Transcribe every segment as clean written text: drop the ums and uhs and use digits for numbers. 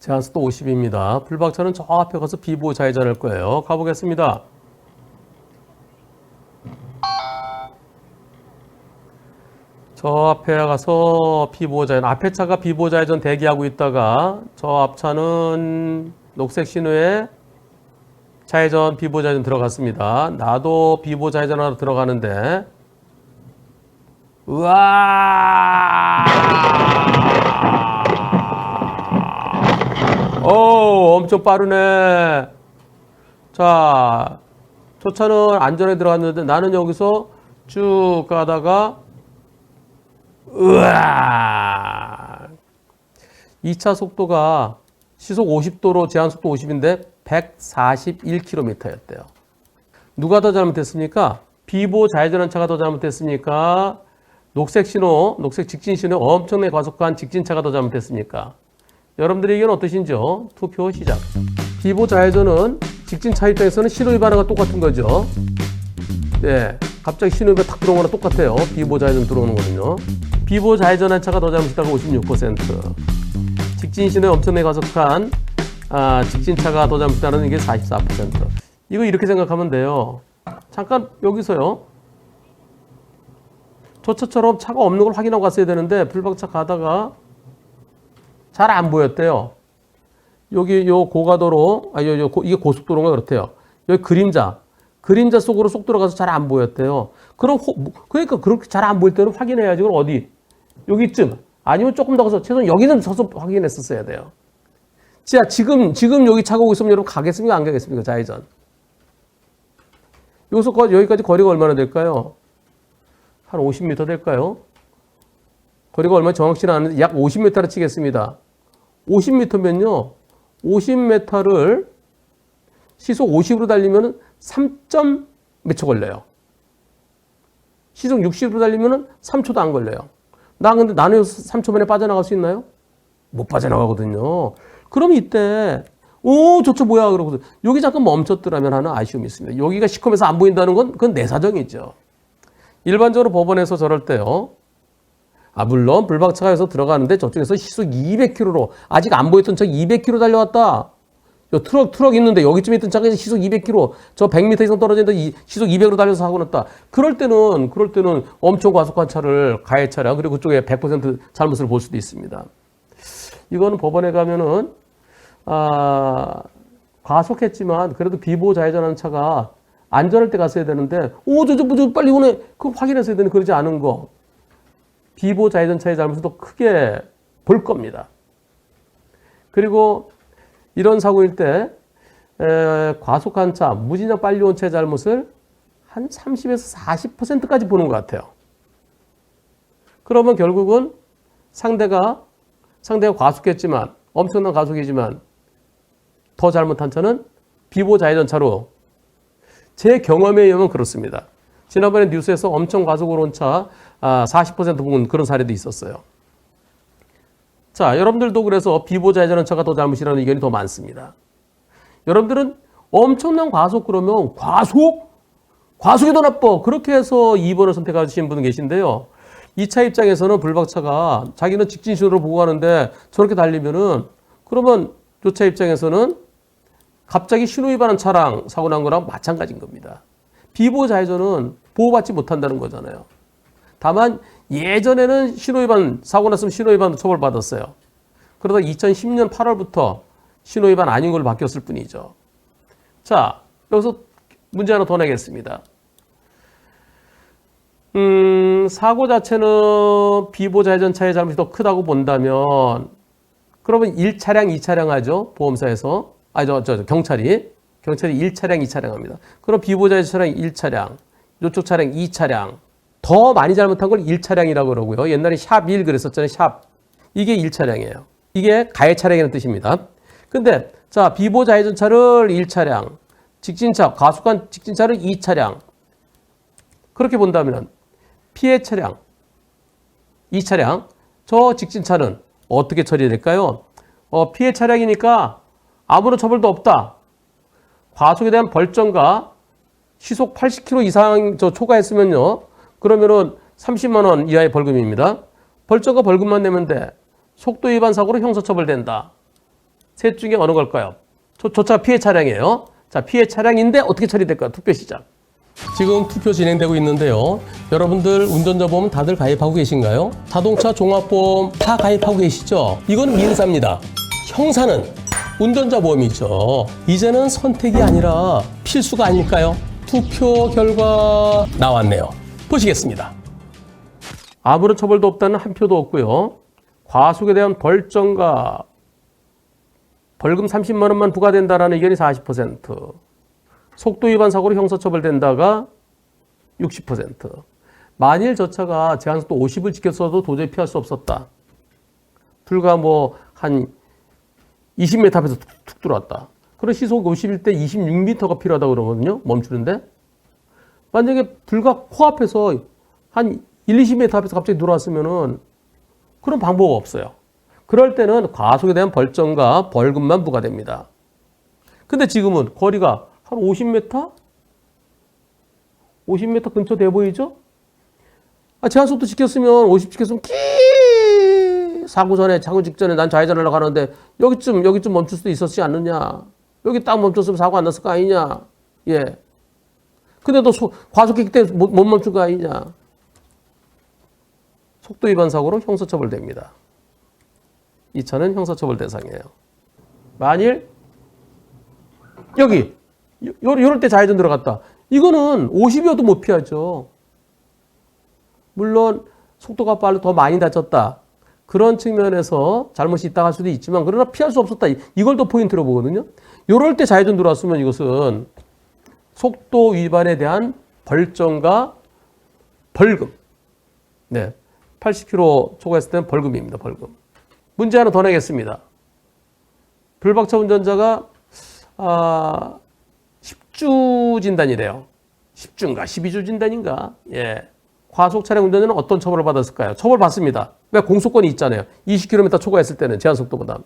제한속도 50입니다. 불박차는 저 앞에 가서 비보호 좌회전할 거예요. 가보겠습니다. 저 앞에 가서 비보호 좌회전, 앞에 차가 비보호 좌회전 대기하고 있다가 저 앞차는 녹색 신호에 좌회전, 비보호 좌회전 들어갔습니다. 나도 비보호 좌회전하러 들어가는데 우와! 엄청 빠르네. 자, 저 차는 안전에 들어갔는데 나는 여기서 쭉 가다가 우와! 2차 속도가 시속 50도로 제한속도 50인데 141km였대요. 누가 더 잘못했습니까? 비보호 좌회전한 차가 더 잘못했습니까? 녹색 신호, 녹색 직진 신호 엄청나게 과속한 직진차가 더 잘못했습니까? 여러분들의 의견은 어떠신지요? 투표 시작. 비보호 좌회전은 직진차 입장에서는 신호 위반하고 똑같은 거죠. 네, 갑자기 신호 위반 탁 들어오는 거랑 똑같아요. 비보호 좌회전 들어오는 거는요. 비보호 좌회전한 차가 더 잘못했다가 56%. 직진 신호에 엄청나게 과속한 직진차가 더 잘못했다는 게 44%. 이거 이렇게 생각하면 돼요. 잠깐 여기서요. 저 차처럼 차가 없는 걸 확인하고 갔어야 되는데 불박차 가다가 잘 안 보였대요. 여기 요 고가도로, 이게 고속도로인가 그렇대요. 여기 그림자 속으로 쏙 들어가서 잘 안 보였대요. 그러니까 그렇게 잘 안 보일 때는 확인해야지. 그럼 어디? 여기쯤. 아니면 조금 더 가서 최소한 여기는 서서 확인했었어야 돼요. 자, 지금 여기 차가 오고 있으면 여러분 가겠습니까? 안 가겠습니까? 좌회전. 여기서 여기까지 거리가 얼마나 될까요? 한 50m 될까요? 거리가 얼마 정확치는 않은데 약 50m를 치겠습니다. 50m면요. 50m를 시속 50으로 달리면 3점 몇 초 걸려요. 시속 60으로 달리면 3초도 안 걸려요. 근데 나는 3초 만에 빠져나갈 수 있나요? 못 빠져나가거든요. 그럼 이때 저 차 뭐야? 그러고서 여기 잠깐 멈췄더라면 하는 아쉬움이 있습니다. 여기가 시커매서 안 보인다는 건 그건 내 사정이죠. 일반적으로 법원에서 저럴 때요. 물론 불박차가 여기서 들어가는데 저쪽에서 시속 200km로 아직 안 보였던 차 200km 달려왔다. 트럭 있는데 여기쯤에 있던 차가 시속 200km, 저 100m 이상 떨어지는데 시속 200으로 달려서 사고 났다. 그럴 때는 엄청 과속한 차를 가해 차량 그리고 그쪽에 100% 잘못을 볼 수도 있습니다. 이거는 법원에 가면은 과속했지만 그래도 비보호 좌회전하는 차가 안전할 때 갔어야 되는데 저 빨리 오네. 그거 확인했어야 되는데 그러지 않은 거. 비보호 좌회전 차의 잘못을 더 크게 볼 겁니다. 그리고 이런 사고일 때 과속한 차, 무진장 빨리 온 차의 잘못을 한 30에서 40%까지 보는 것 같아요. 그러면 결국은 상대가 과속했지만 엄청난 과속이지만 더 잘못한 차는 비보호 좌회전 차로 제 경험에 의하면 그렇습니다. 지난번에 뉴스에서 엄청 과속으로 온 차 40% 본 그런 사례도 있었어요. 자, 여러분들도 그래서 비보호 좌회전한 차가 더 잘못이라는 의견이 더 많습니다. 여러분들은 엄청난 과속 그러면 과속이 더 나빠. 그렇게 해서 2번을 선택하신 분 계신데요. 이 차 입장에서는 불박차가 자기는 직진신호로 보고 가는데 저렇게 달리면은 그러면 저 차 입장에서는 갑자기 신호 위반한 차랑 사고 난 거랑 마찬가지인 겁니다. 비보호 좌회전은 보호받지 못한다는 거잖아요. 다만 예전에는 신호위반, 사고 났으면 신호위반도 처벌받았어요. 그러다 2010년 8월부터 신호위반 아닌 걸로 바뀌었을 뿐이죠. 자, 여기서 문제 하나 더 내겠습니다. 사고 자체는 비보호 좌회전차의 잘못이 더 크다고 본다면 그러면 1차량, 2차량 하죠. 보험사에서. 경찰이 1차량, 2차량 합니다. 그럼 비보호 좌회전 차량 1차량, 이쪽 차량 2차량. 더 많이 잘못한 걸 1차량이라고 그러고요. 옛날에 샵 1 그랬었잖아요. 샵. 이게 1차량이에요. 이게 가해 차량이라는 뜻입니다. 근데 자, 비보호 좌회전차를 1차량, 과속한 직진차를 2차량. 그렇게 본다면 피해 차량 2차량, 저 직진차는 어떻게 처리될까요? 피해 차량이니까 아무런 처벌도 없다. 과속에 대한 벌점과 시속 80km 이상 초과했으면요. 그러면은 30만 원 이하의 벌금입니다. 벌점과 벌금만 내면 돼. 속도 위반 사고로 형사처벌된다. 셋 중에 어느 걸까요? 조차 피해 차량이에요. 자, 피해 차량인데 어떻게 처리될까요? 투표 시작. 지금 투표 진행되고 있는데요. 여러분들 운전자 보험 다들 가입하고 계신가요? 자동차 종합보험 다 가입하고 계시죠? 이건 민사입니다. 형사는 운전자 보험이죠. 이제는 선택이 아니라 필수가 아닐까요? 투표 결과 나왔네요. 보시겠습니다. 아무런 처벌도 없다는 한 표도 없고요. 과속에 대한 벌점과 벌금 30만 원만 부과된다라는 의견이 40%, 속도 위반 사고로 형사처벌된다가 60%. 만일 저 차가 제한속도 50을 지켰어도 도저히 피할 수 없었다. 불과 뭐 한 20m 앞에서 툭 들어왔다. 그런 시속 50일 때 26m가 필요하다고 그러거든요. 멈추는데. 만약에 불과 코앞에서 한 1, 20m 앞에서 갑자기 들어왔으면은 그런 방법 없어요. 그럴 때는 과속에 대한 벌점과 벌금만 부과됩니다. 근데 지금은 거리가 한 50m? 50m 근처 돼 보이죠? 제한속도 지켰으면 50 지켰으면 사고 전에 사고 직전에 난 좌회전하려고 하는데 여기쯤 멈출 수도 있었지 않느냐. 여기 딱 멈췄으면 사고 안 났을 거 아니냐. 예. 근데 너 과속했기 때문에 못 멈춘 거 아니냐. 속도 위반 사고로 형사처벌됩니다. 이 차는 형사처벌 대상이에요. 만일 여기 요럴 때 좌회전 들어갔다. 이거는 50이어도 못 피하죠. 물론 속도가 빨라 더 많이 다쳤다. 그런 측면에서 잘못이 있다 할 수도 있지만 그러나 피할 수 없었다. 이걸 더 포인트로 보거든요. 요럴 때 좌회전 들어왔으면 이것은 속도 위반에 대한 벌점과 벌금. 네. 80km 초과했을 때는 벌금입니다. 벌금. 문제 하나 더 내겠습니다. 불박차 운전자가 10주 진단이래요. 10주인가 12주 진단인가. 예. 과속 차량 운전자는 어떤 처벌을 받았을까요? 처벌 받습니다. 왜? 공소권이 있잖아요. 20km 초과했을 때는 제한속도보다.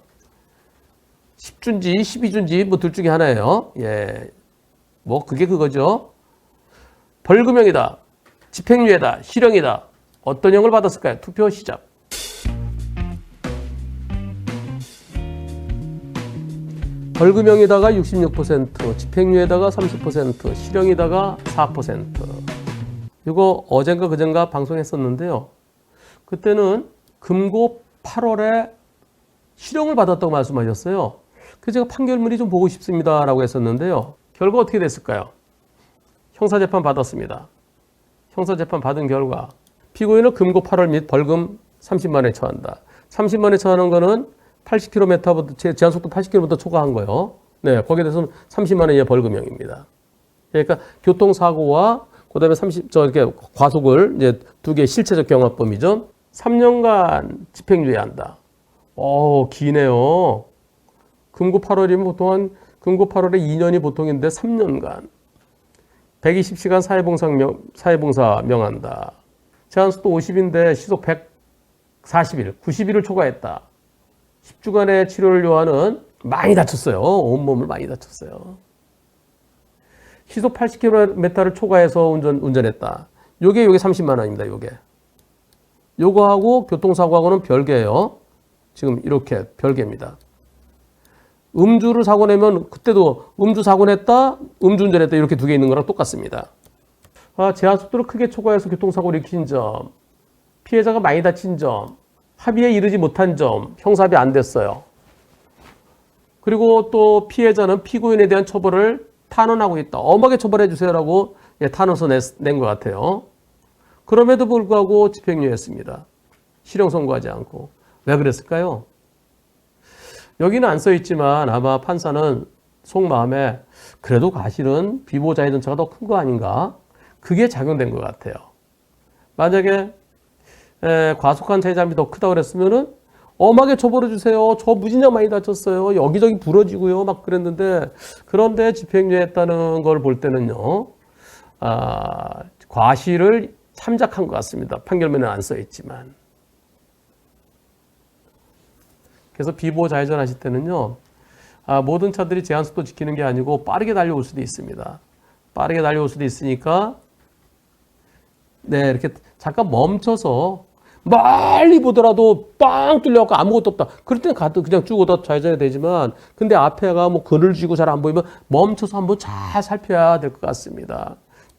10주인지 12주인지 뭐 둘 중에 하나예요. 예. 뭐 그게 그거죠. 벌금형이다. 집행유예다. 실형이다. 어떤 형을 받았을까요? 투표 시작. 벌금형에다가 66%, 집행유예에다가 30%, 실형에다가 4%. 이거 어젠가 그젠가 방송했었는데요. 그때는 금고 8월에 실형을 받았다고 말씀하셨어요. 그래서 제가 판결문이 좀 보고 싶습니다라고 했었는데요. 결과 어떻게 됐을까요? 형사재판 받았습니다. 형사재판 받은 결과 피고인은 금고 8월 및 벌금 30만 원에 처한다. 30만 원에 처하는 거는 80km부터 제한속도 80km 초과한 거요. 네, 거기에 대해서는 30만 원의 벌금형입니다. 그러니까 교통사고와 그다음에 이렇게 과속을 이제 두 개의 실체적 경합범이죠. 3년간 집행유예한다. 기네요. 금고 8월이면 보통 금고 8월에 2년이 보통인데 3년간 120시간 사회봉사 명한다. 제한속도 50인데 시속 140일, 90일을 초과했다. 10주간의 치료를 요하는 많이 다쳤어요. 온몸을 많이 다쳤어요. 시속 80km를 초과해서 운전했다. 요게 30만 원입니다. 요거하고 교통사고하고는 별개예요. 지금 이렇게 별개입니다. 음주를 사고 내면 그때도 음주 사고 냈다, 음주운전했다 이렇게 두 개 있는 거랑 똑같습니다. 제한속도를 크게 초과해서 교통사고를 일으킨 점, 피해자가 많이 다친 점, 합의에 이르지 못한 점, 형사합의 안 됐어요. 그리고 또 피해자는 피고인에 대한 처벌을 탄원하고 있다. 엄하게 처벌해 주세요라고 탄원서 낸 것 같아요. 그럼에도 불구하고 집행유예했습니다. 실형 선고하지 않고. 왜 그랬을까요? 여기는 안 써 있지만 아마 판사는 속마음에 그래도 과실은 비보자의 전차가 더 큰 거 아닌가? 그게 작용된 것 같아요. 만약에 과속한 차의 잘못이 더 크다고 그랬으면은 엄하게 처벌해 주세요. 저 무진장 많이 다쳤어요. 여기저기 부러지고요. 막 그랬는데 그런데 집행유예했다는 걸 볼 때는요. 과실을 참작한 것 같습니다. 판결문에 안 써 있지만. 그래서 비보호 좌회전 하실 때는요. 모든 차들이 제한속도 지키는 게 아니고 빠르게 달려올 수도 있습니다. 빠르게 달려올 수도 있으니까 이렇게 잠깐 멈춰서 멀리 보더라도 빵 뚫려갖고 아무것도 없다. 그럴 때는 가도 그냥 쭉 오다 좌회전이 되지만, 근데 앞에가 뭐 그늘 쥐고 잘 안 보이면 멈춰서 한번 잘 살펴야 될 것 같습니다.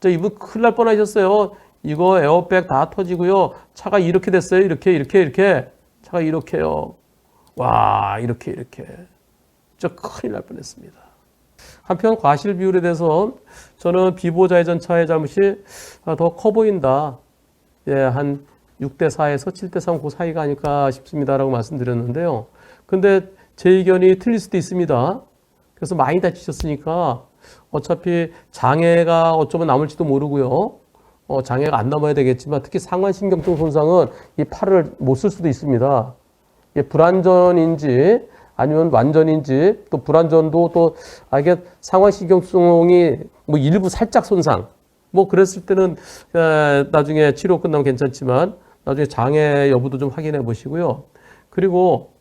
이분 큰일 날 뻔하셨어요. 이거 에어백 다 터지고요. 차가 이렇게 됐어요. 이렇게. 차가 이렇게요. 와, 이렇게. 진짜 큰일 날 뻔했습니다. 한편 과실 비율에 대해서 저는 비보좌회전차의 잘못이 더 커 보인다. 예, 한 6대4에서 7대3 그 사이가 아닐까 싶습니다라고 말씀드렸는데요. 근데 제 의견이 틀릴 수도 있습니다. 그래서 많이 다치셨으니까 어차피 장애가 어쩌면 남을지도 모르고요. 장애가 안 남아야 되겠지만 특히 상완신경통 손상은 이 팔을 못 쓸 수도 있습니다. 이게 불안전인지 아니면 완전인지 또 불안전도 또 이게 상완신경통이 뭐 일부 살짝 손상 뭐 그랬을 때는 나중에 치료 끝나면 괜찮지만 나중에 장애 여부도 좀 확인해 보시고요. 그리고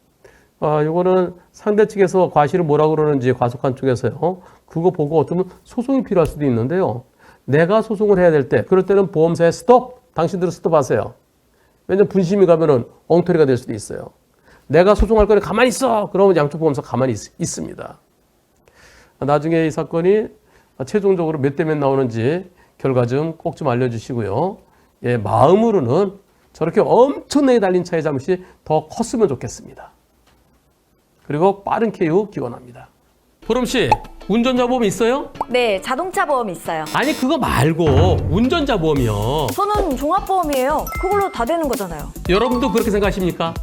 이거는 상대 측에서 과실을 뭐라고 그러는지 과속한 쪽에서요. 그거 보고 어쩌면 소송이 필요할 수도 있는데요. 내가 소송을 해야 될 때 그럴 때는 보험사에 스톱! 당신들은 스톱하세요. 왜냐면 분심이 가면은 엉터리가 될 수도 있어요. 내가 소송할 거니 가만히 있어! 그러면 양쪽 보험사 가만히 있습니다. 나중에 이 사건이 최종적으로 몇 대 몇 나오는지 결과 좀 꼭 좀 알려주시고요. 예, 마음으로는 저렇게 엄청나게 달린 차의 잘못이 더 컸으면 좋겠습니다. 그리고 빠른 쾌유 기원합니다. 보름씨, 운전자 보험 있어요? 네, 자동차 보험 있어요. 아니 그거 말고 운전자 보험이요. 저는 종합보험이에요. 그걸로 다 되는 거잖아요. 여러분도 그렇게 생각하십니까?